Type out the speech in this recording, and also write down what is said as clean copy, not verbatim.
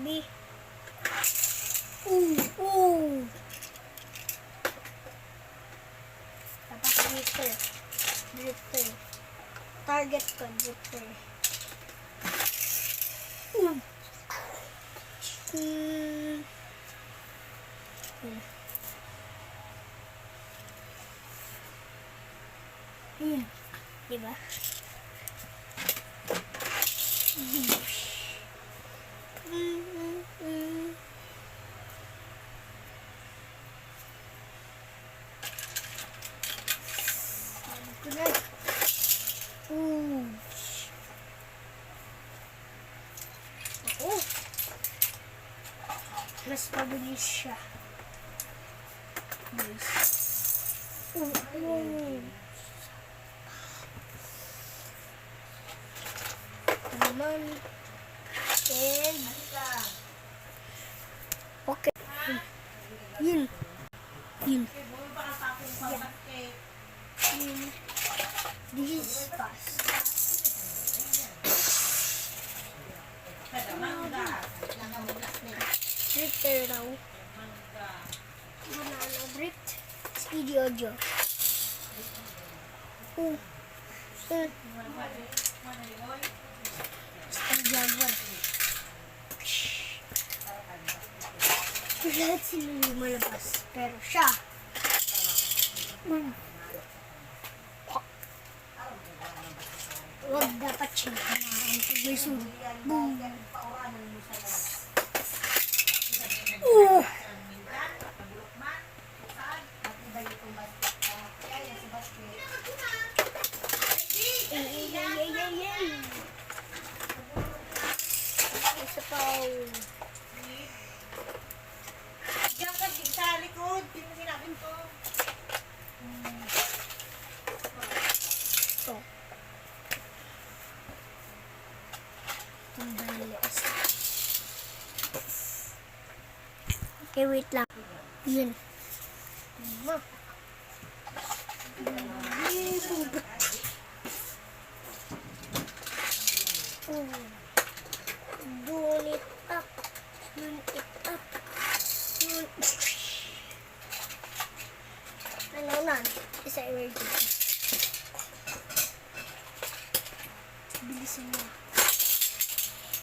tabi. Ooh. Tapos drifter. Target ko, drifter. Diba? Mas mabilis siya. Naman. And okay. Yun. This is fast. Drifter raw. Banana drift. Speedy audio. Jaguar. Lahat sila lumalabas. Pero siya. Huwag dapat siya kumaan pag may sunod. Boom. Isa pa. Diyan ka sa likod. Tingnan natin to. Ito. Okay, wait lang. Yun. Doon it up. Ano na? Isa i-ready. Bilisan mo.